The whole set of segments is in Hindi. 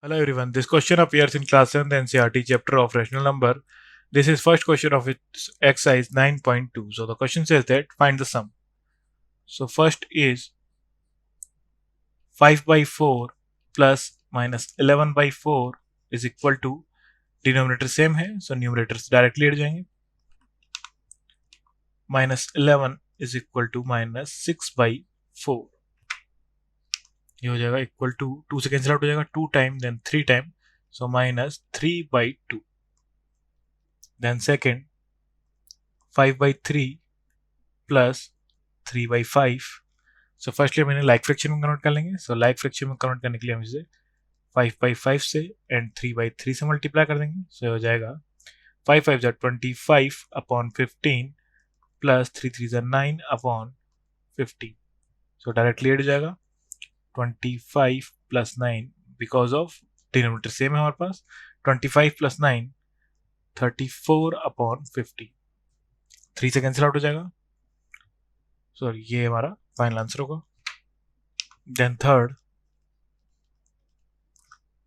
Hello everyone, this question appears in class 7th NCERT chapter of rational number. This is first question of its exercise 9.2. So the question says that find the sum. So first is 5 by 4 plus minus 11 by 4 is equal to, denominator same है, so numerators directly हट जाएंगे. Minus 11 is equal to minus 6 by 4. ये हो जाएगा इक्वल टू 2 से कैंसिल आउट हो जाएगा 2 time then 3 time, so minus 3 by 2. Then second 5 by 3 plus 3 by 5. So firstly मैंने लाइक फ्रैक्शन में कन्वर्ट कर लेंगे. सो लाइक फ्रैक्शन में कन्वर्ट करने के लिए हम इसे 5 बाई 5 से एंड 3 बाई 3 से मल्टीप्लाई कर देंगे. सो हो जाएगा 5 5 ज़ा 25 अपॉन 15 प्लस 3 3 ज़ा 9 अपॉन 15. सो डायरेक्टली एड हो जाएगा 25 plus 9 because of denominator same है हमारे पास. 25 प्लस 9 34 अपॉन 50. 3 से कैंसिल आउट हो जाएगा. सॉरी, ये हमारा फाइनल आंसर होगा. Then third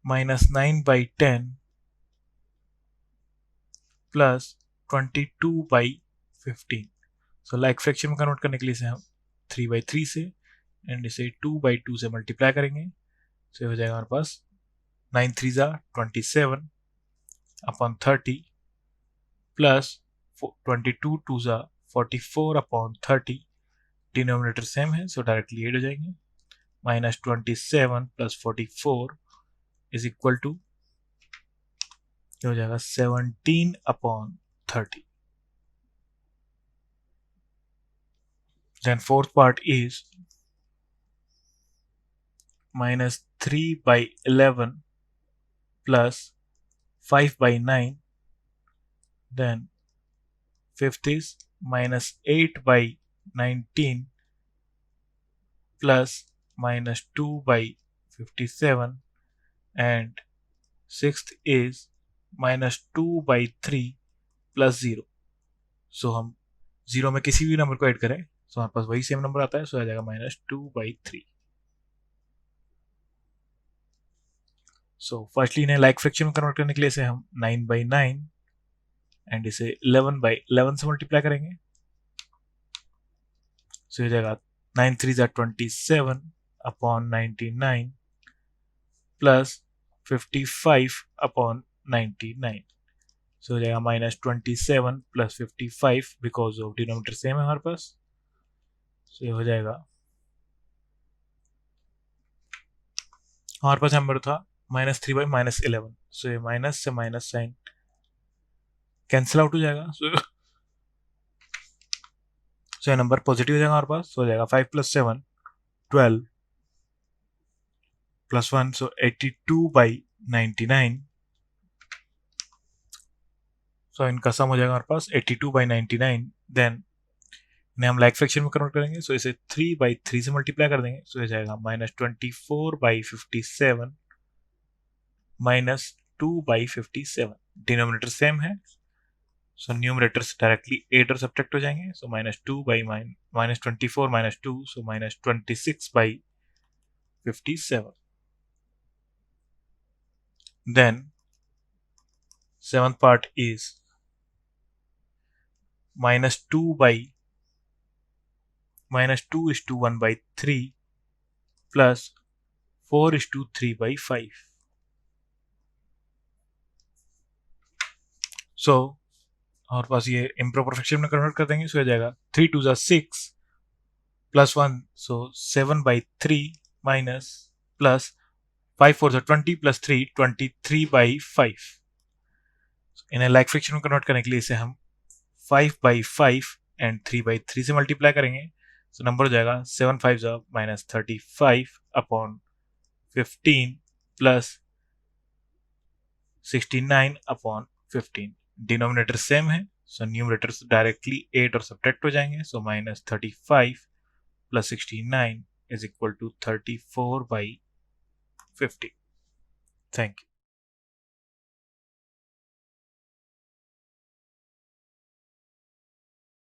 minus 9 by 10 plus 22 by 15. So like fraction में कन्वर्ट करने के लिए इसे हम 3 बाई 3 से एंड इसे 2 बाई 2 से मल्टीप्लाई करेंगे. सो हो जाएगा हमारे पास 9 3 ज़ा 27 अपॉन 30 प्लस 22 2 ज़ा 44 अपॉन 30. डिनोमिनेटर सेम है सो डायरेक्टली एड हो जाएंगे. Minus 27 plus 44 is equal to हो जाएगा 17 upon 30. Then fourth part is minus 3 by 11 plus 5 by 9. Then fifth is minus 8 by 19 plus minus 2 by 57. And sixth is minus 2 by 3 plus 0. So हम 0 में किसी भी नंबर को ऐड करें तो हमारे पास वही सेम नंबर आता है. सो आ जाएगा minus 2 by 3. सो फर्स्टली इन्हें लाइक फ्रैक्शन में कन्वर्ट करने के लिए इसे हम 9 बाई 9 एंड इसे 11 बाई 11 से मल्टीप्लाई करेंगे. सो हो जाएगा 9 3 ज़ा 27 अपॉन 99 प्लस 55 अपॉन 99. सो हो जाएगा minus 27 plus 55 because of denominator same है हमारे पास. सो ये हो जाएगा हमारे पास नंबर था माइनस 3 बाई माइनस 11. सो ये माइनस से माइनस साइन कैंसिल आउट हो जाएगा. सो ये नंबर पॉजिटिव हो जाएगा हमारे पास. सो हो जाएगा 5 प्लस 7 12 प्लस 1 सो 82 बाई 99. सो इनका सम हो जाएगा हमारे पास 82 बाई 99. देन इन्हें हम लाइक फ्रैक्शन में कन्वर्ट करेंगे. सो इसे 3 बाई 3 से मल्टीप्लाई कर देंगे. सो हो जाएगा minus 24 by 57 minus 2 by 57. Denominator same है सो न्यूमरेटर्स डायरेक्टली एड और सब्ट्रैक्ट हो जाएंगे. So minus 2 by minus 24 minus 2 so minus 26 by 57. Then seventh part is minus 2 by minus 2 is to 1 by 3 plus 4 is to 3 by 5. सो हमारे पास ये इम्प्रॉपर फ्रैक्शन में कन्वर्ट कर देंगे. सो हो जाएगा 3 2 ज़ा 6 plus 1 so 7 by 3 minus plus 5 4 ज़ा 20 प्लस 3 23 by 5. इन्हें लाइक फ्रैक्शन में कन्वर्ट करने के लिए इसे हम 5 by 5 एंड 3 by 3 से मल्टीप्लाई करेंगे. सो नंबर हो जाएगा 7 5 ज़ा minus 35 upon 15 plus 69 upon 15. Denominator same है सो न्यूमरेटर्स डायरेक्टली एड और सब्ट्रैक्ट हो जाएंगे. So minus 35 plus 69 is equal to 34 by 50. Thank you.